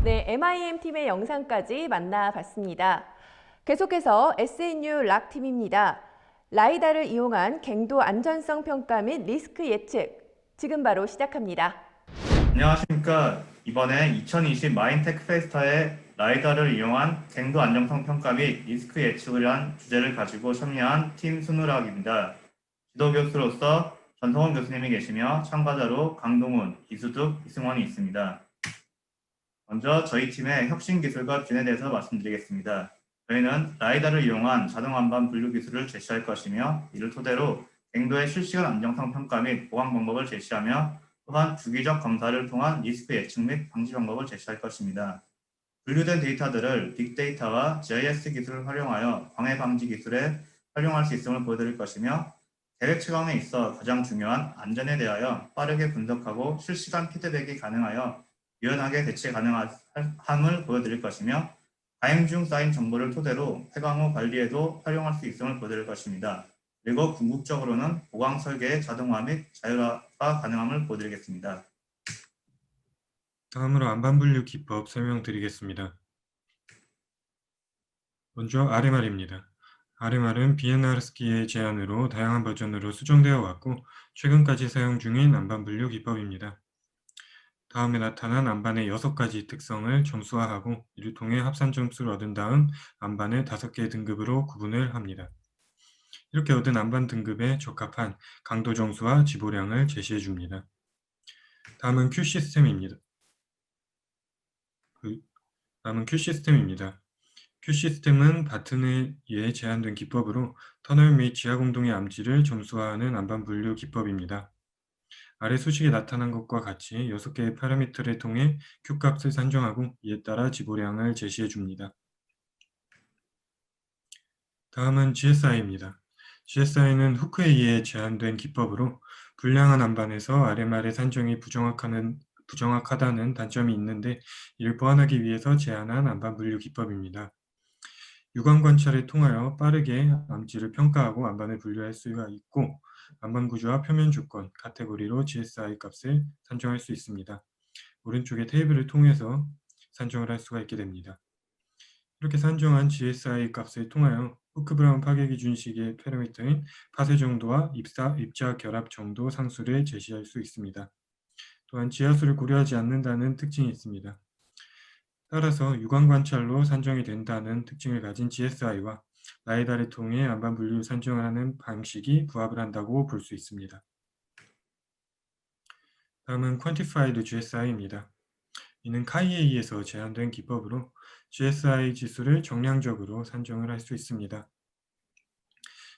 네, MIM 팀의 영상까지 만나봤습니다. 계속해서 SNU 락팀입니다. 라이다를 이용한 갱도 안전성 평가 및 리스크 예측. 지금 바로 시작합니다. 안녕하십니까. 이번에 2020 마인테크 페스타의 라이다를 이용한 갱도 안정성 평가 및 리스크 예측을 위한 주제를 가지고 참여한 팀 순우락입니다. 지도교수로서 전성훈 교수님이 계시며 참가자로 강동훈, 이수득, 이승원이 있습니다. 먼저 저희 팀의 혁신 기술과 비전에 대해서 말씀드리겠습니다. 저희는 라이다를 이용한 자동 안반 분류 기술을 제시할 것이며 이를 토대로 갱도의 실시간 안정성 평가 및 보강 방법을 제시하며 또한 주기적 검사를 통한 리스크 예측 및 방지 방법을 제시할 것입니다. 분류된 데이터들을 빅데이터와 GIS 기술을 활용하여 방해 방지 기술에 활용할 수 있음을 보여드릴 것이며 계획 최강에 있어 가장 중요한 안전에 대하여 빠르게 분석하고 실시간 피드백이 가능하여 유연하게 대체 가능함을 보여드릴 것이며 가행 중 쌓인 정보를 토대로 폐강 후 관리에도 활용할 수 있음을 보여드릴 것입니다. 그리고 궁극적으로는 보강 설계의 자동화 및 자율화가 가능함을 보여드리겠습니다. 다음으로 안반 분류 기법 설명드리겠습니다. 먼저 RMR입니다. RMR은 비엔나르스키의 제안으로 다양한 버전으로 수정되어 왔고 최근까지 사용 중인 안반 분류 기법입니다. 다음에 나타난 안반의 6가지 특성을 점수화하고 이를 통해 합산 점수를 얻은 다음 안반을 5개의 등급으로 구분을 합니다. 이렇게 얻은 안반 등급에 적합한 강도 정수와 지보량을 제시해 줍니다. 다음은 Q 시스템입니다. Q 시스템은 바튼에 의해 제한된 기법으로 터널 및 지하 공동의 암지를 점수화하는 안반 분류 기법입니다. 아래 수식에 나타난 것과 같이 6개의 파라미터를 통해 Q값을 산정하고 이에 따라 지보량을 제시해 줍니다. 다음은 GSI입니다. GSI는 후크에 의해 제한된 기법으로 불량한 안반에서 RMR의 산정이 부정확하다는 단점이 있는데 이를 보완하기 위해서 제안한 안반 분류 기법입니다. 유관 관찰을 통하여 빠르게 암지를 평가하고 안반을 분류할 수가 있고 안반 구조와 표면 조건, 카테고리로 GSI 값을 산정할 수 있습니다. 오른쪽의 테이블을 통해서 산정을 할 수가 있게 됩니다. 이렇게 산정한 GSI 값을 통하여 후크 브라운 파괴 기준식의 파라미터인 파쇄 정도와 입자 결합 정도 상수를 제시할 수 있습니다. 또한 지하수를 고려하지 않는다는 특징이 있습니다. 따라서 유관 관찰로 산정이 된다는 특징을 가진 GSI와 라이다를 통해 안반 분류 산정하는 방식이 부합을 한다고 볼 수 있습니다. 다음은 Quantified GSI입니다. 이는 카이에 의해서 제한된 기법으로 GSI 지수를 정량적으로 산정을 할 수 있습니다.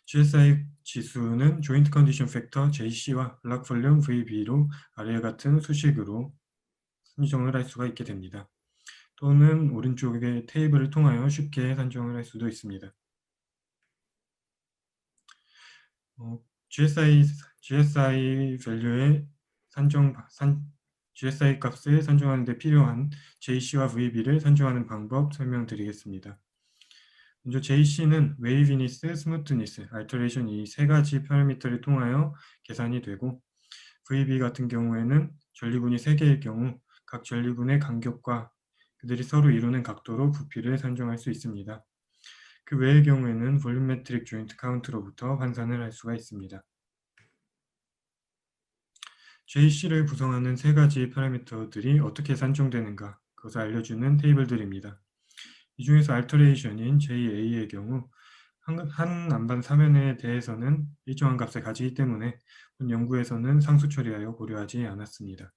GSI 지수는 조인트 컨디션 팩터 JC와 블락 볼륨 VB로 아래와 같은 수식으로 산정을 할 수가 있게 됩니다. 또는 오른쪽의 테이블을 통하여 쉽게 산정을 할 수도 있습니다. GSI 밸류의 GSI 값을 산정하는 데 필요한 JC와 VB를 산정하는 방법 설명드리겠습니다. 먼저 JC는 웨이비니스, 스무트니스, 알터레이션 이 3가지 파라미터를 통하여 계산이 되고 VB 같은 경우에는 전리군이 3개일 경우 각 전리군의 간격과 그들이 서로 이루는 각도로 부피를 산정할 수 있습니다. 그 외의 경우에는 볼륨메트릭 조인트 카운트로부터 환산을 할 수가 있습니다. JC를 구성하는 3가지 파라미터들이 어떻게 산정되는가 그것을 알려주는 테이블들입니다. 이 중에서 알터레이션인 JA의 경우 한 안반 사면에 대해서는 일정한 값을 가지기 때문에 본 연구에서는 상수 처리하여 고려하지 않았습니다.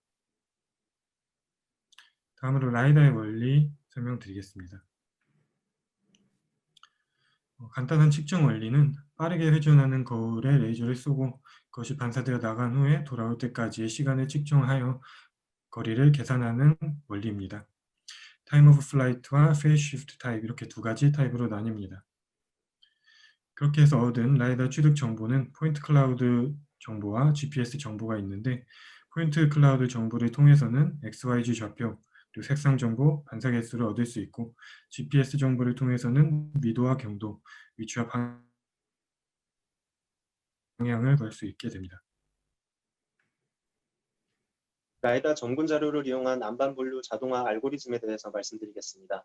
다음으로 라이다의 원리 설명드리겠습니다. 간단한 측정 원리는 빠르게 회전하는 거울에 레이저를 쏘고 그것이 반사되어 나간 후에 돌아올 때까지의 시간을 측정하여 거리를 계산하는 원리입니다. 타임 오브 플라이트와 페이스 시프트 타입 이렇게 2가지 타입으로 나뉩니다. 그렇게 해서 얻은 라이다 취득 정보는 포인트 클라우드 정보와 GPS 정보가 있는데 포인트 클라우드 정보를 통해서는 XYZ 좌표, 그리고 색상 정보, 반사 개수를 얻을 수 있고 GPS 정보를 통해서는 위도와 경도, 위치와 방향을 구할 수 있게 됩니다. 라이다 전군 자료를 이용한 안반 분류 자동화 알고리즘에 대해서 말씀드리겠습니다.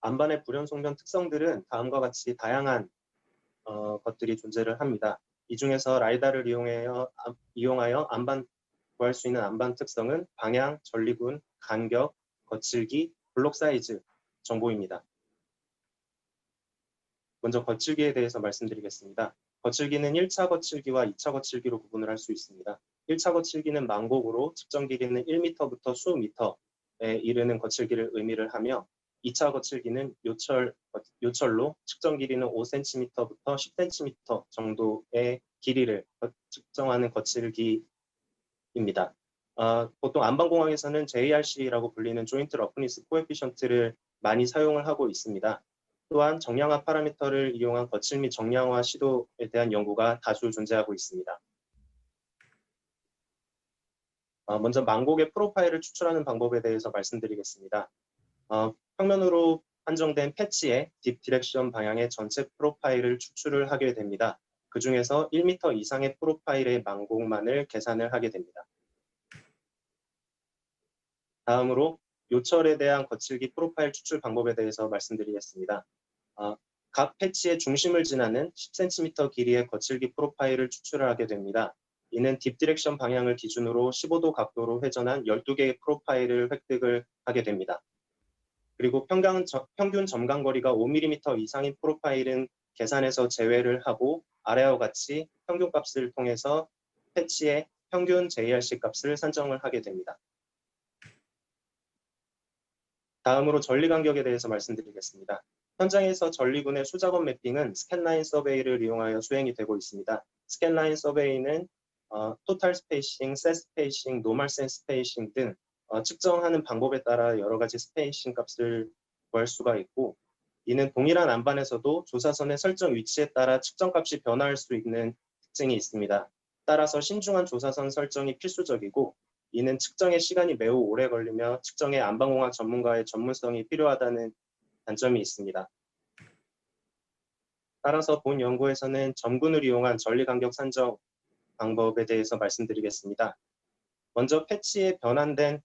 안반의 불연속면 특성들은 다음과 같이 다양한 것들이 존재를 합니다. 이 중에서 라이다를 이용하여 안반 구할 수 있는 안반 특성은 방향, 전리군, 간격, 거칠기, 블록 사이즈 정보입니다. 먼저 거칠기에 대해서 말씀드리겠습니다. 거칠기는 1차 거칠기와 2차 거칠기로 구분을 할 수 있습니다. 1차 거칠기는 만곡으로 측정 길이는 1m부터 수미터에 이르는 거칠기를 의미를 하며 2차 거칠기는 요철로 측정 길이는 5cm부터 10cm 정도의 길이를 측정하는 거칠기입니다. 보통 안반공학에서는 JRC라고 불리는 조인트 러프니스 코에피션트를 많이 사용을 하고 있습니다. 또한 정량화 파라미터를 이용한 거칠 및 정량화 시도에 대한 연구가 다수 존재하고 있습니다. 먼저 만곡의 프로파일을 추출하는 방법에 대해서 말씀드리겠습니다. 평면으로 한정된 패치의 딥 디렉션 방향의 전체 프로파일을 추출을 하게 됩니다. 그 중에서 1m 이상의 프로파일의 만곡만을 계산을 하게 됩니다. 다음으로 요철에 대한 거칠기 프로파일 추출 방법에 대해서 말씀드리겠습니다. 각 패치의 중심을 지나는 10cm 길이의 거칠기 프로파일을 추출을 하게 됩니다. 이는 딥 디렉션 방향을 기준으로 15도 각도로 회전한 12개의 프로파일을 획득을 하게 됩니다. 그리고 평균 점광거리가 5mm 이상인 프로파일은 계산해서 제외를 하고 아래와 같이 평균값을 통해서 패치의 평균 JRC 값을 산정을 하게 됩니다. 다음으로 전리 간격에 대해서 말씀드리겠습니다. 현장에서 전리군의 수작업 매핑은 스캔라인 서베이를 이용하여 수행이 되고 있습니다. 스캔라인 서베이는 토탈 스페이싱, 셋 스페이싱, 노멀 셋 스페이싱 등 측정하는 방법에 따라 여러 가지 스페이싱 값을 구할 수가 있고, 이는 동일한 안반에서도 조사선의 설정 위치에 따라 측정값이 변화할 수 있는 특징이 있습니다. 따라서 신중한 조사선 설정이 필수적이고, 이는 측정의 시간이 매우 오래 걸리며 측정의 안반공학 전문가의 전문성이 필요하다는 단점이 있습니다. 따라서 본 연구에서는 점군을 이용한 전리 간격 산정 방법에 대해서 말씀드리겠습니다. 먼저 패치에 변환된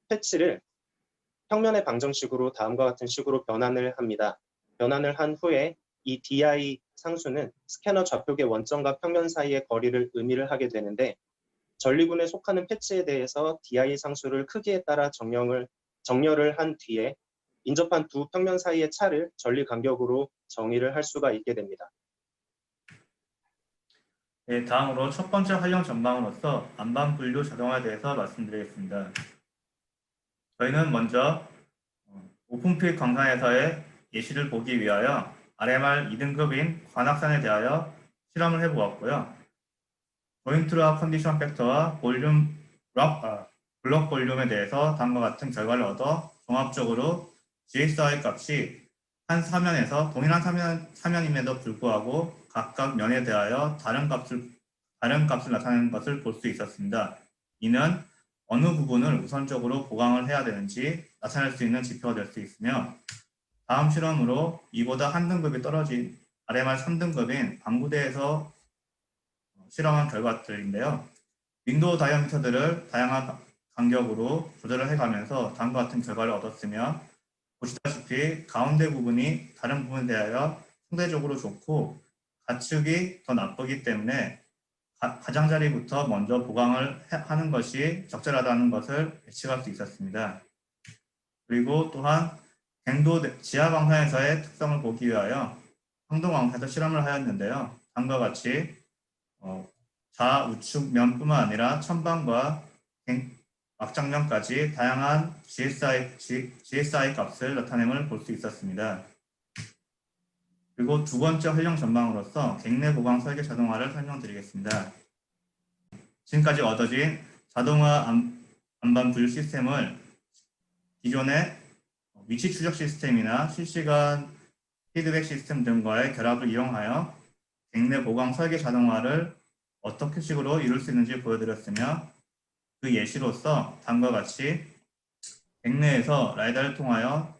패치를 평면의 방정식으로 다음과 같은 식으로 변환을 합니다. 변환을 한 후에 이 DI 상수는 스캐너 좌표계 원점과 평면 사이의 거리를 의미를 하게 되는데, 전리군에 속하는 패치에 대해서 DI 상수를 크기에 따라 정렬을 한 뒤에 인접한 두 평면 사이의 차를 전리 간격으로 정의를 할 수가 있게 됩니다. 네, 다음으로 첫 번째 활용 전망으로서 안반 분류 자동화에 대해서 말씀드리겠습니다. 저희는 먼저 오픈필 광산에서의 예시를 보기 위하여 RMR 2등급인 관악산에 대하여 실험을 해보았고요. 조인트와 컨디션 팩터와 블록 볼륨에 대해서 다음과 같은 결과를 얻어 종합적으로 GSI 값이 한 사면에서 동일한 사면임에도 불구하고 각각 면에 대하여 다른 값을 나타내는 것을 볼 수 있었습니다. 이는 어느 부분을 우선적으로 보강을 해야 되는지 나타낼 수 있는 지표가 될 수 있으며, 다음 실험으로 이보다 한 등급이 떨어진 RMR 3등급인 방구대에서 실험한 결과들인데요. 윈도우 다이아미터들을 다양한 간격으로 조절을 해가면서 다음과 같은 결과를 얻었으며, 보시다시피 가운데 부분이 다른 부분에 대하여 상대적으로 좋고 가축이 더 나쁘기 때문에 가장자리부터 먼저 보강을 하는 것이 적절하다는 것을 예측할 수 있었습니다. 그리고 또한 갱도 지하광산에서의 특성을 보기 위하여 황동광산에서 실험을 하였는데요. 다음과 같이 좌우측 면뿐만 아니라 천방과 막장면까지 다양한 GSI 값을 나타냄을 볼 수 있었습니다. 그리고 두 번째 활용 전망으로서 갱내 보강 설계 자동화를 설명드리겠습니다. 지금까지 얻어진 자동화 안반 분류 시스템을 기존의 위치 추적 시스템이나 실시간 피드백 시스템 등과의 결합을 이용하여 갱내 보강 설계 자동화를 어떻게 식으로 이룰 수 있는지 보여드렸으며, 그 예시로서 다음과 같이 갱내에서 라이다를 통하여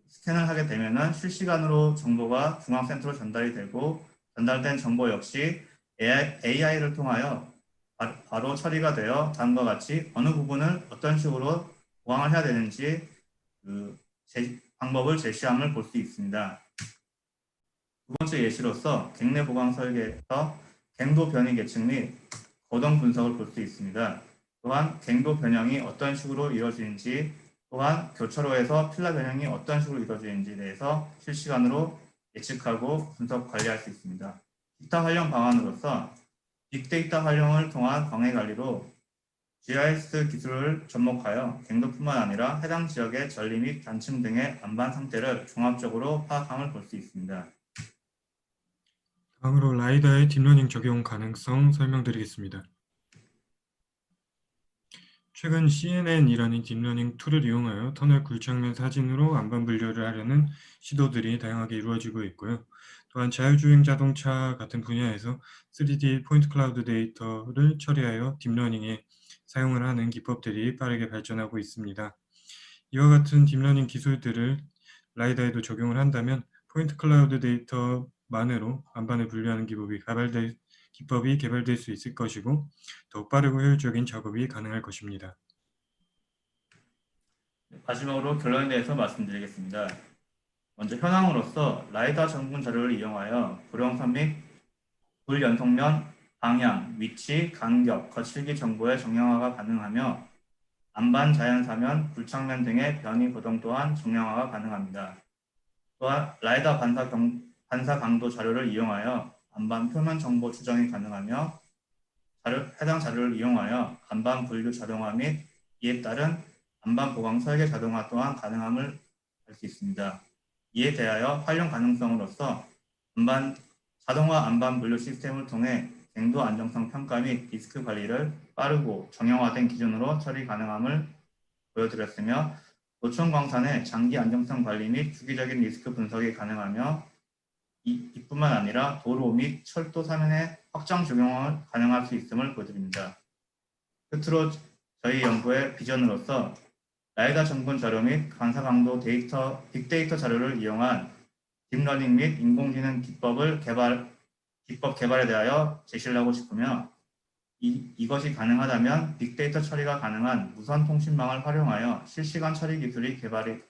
스캔을 하게 되면 실시간으로 정보가 중앙센터로 전달이 되고, 전달된 정보 역시 AI를 통하여 바로 처리가 되어 다음과 같이 어느 부분을 어떤 식으로 보강을 해야 되는지 방법을 제시함을 볼 수 있습니다. 두 번째 예시로서 갱내 보강 설계에서 갱도 변이 계측 및 거동 분석을 볼 수 있습니다. 또한 갱도 변형이 어떤 식으로 이루어지는지, 또한 교차로에서 필라 변형이 어떤 식으로 이루어지는지에 대해서 실시간으로 예측하고 분석 관리할 수 있습니다. 기타 활용 방안으로서 빅데이터 활용을 통한 광해 관리로 GIS 기술을 접목하여 갱도뿐만 아니라 해당 지역의 전리 및 단층 등의 안반 상태를 종합적으로 파악함을 볼 수 있습니다. 다음으로 라이다의 딥러닝 적용 가능성 설명드리겠습니다. 최근 CNN이라는 딥러닝 툴을 이용하여 터널 굴착면 사진으로 안반 분류를 하려는 시도들이 다양하게 이루어지고 있고요. 또한 자율주행 자동차 같은 분야에서 3D 포인트 클라우드 데이터를 처리하여 딥러닝에 사용을 하는 기법들이 빠르게 발전하고 있습니다. 이와 같은 딥러닝 기술들을 라이다에도 적용을 한다면 포인트 클라우드 데이터만으로 안반을 분류하는 기법이 개발될 수 있을 것이고 더욱 빠르고 효율적인 작업이 가능할 것입니다. 마지막으로 결론에 대해서 말씀드리겠습니다. 먼저 현황으로서 라이다 전문 자료를 이용하여 불영선 및 불연속면, 방향, 위치, 간격, 거칠기 정보의 정량화가 가능하며 안반 자연사면, 굴착면 등의 변이 고동 또한 정량화가 가능합니다. 또한 라이다 반사 강도 자료를 이용하여 안반 표면 정보 추정이 가능하며 해당 자료를 이용하여 안반 분류 자동화 및 이에 따른 안반 보강 설계 자동화 또한 가능함을 알 수 있습니다. 이에 대하여 활용 가능성으로서 자동화 안반 분류 시스템을 통해 갱도 안정성 평가 및 리스크 관리를 빠르고 정형화된 기준으로 처리 가능함을 보여드렸으며 노천 광산의 장기 안정성 관리 및 주기적인 리스크 분석이 가능하며 이뿐만 아니라 도로 및 철도 사면의 확장 적용을 가능할 수 있음을 보여드립니다. 끝으로 저희 연구의 비전으로서 라이다 전문 자료 및 관사 강도 빅데이터 자료를 이용한 딥러닝 및 인공지능 기법 개발에 대하여 제시를 하고 싶으며 이것이 가능하다면 빅데이터 처리가 가능한 무선 통신망을 활용하여 실시간 처리 기술이 개발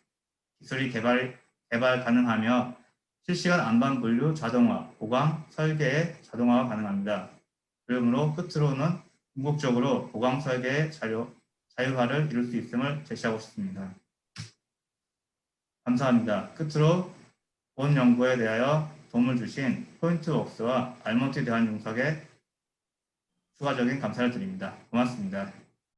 가능하며 실시간 안반 분류 자동화, 보강, 설계의 자동화가 가능합니다. 그러므로 끝으로는 궁극적으로 보강 설계의 자율화를 이룰 수 있음을 제시하고 싶습니다. 감사합니다. 끝으로 본 연구에 대하여 도움을 주신 포인트웍스와 알몬티 대한융석에 추가적인 감사를 드립니다. 고맙습니다.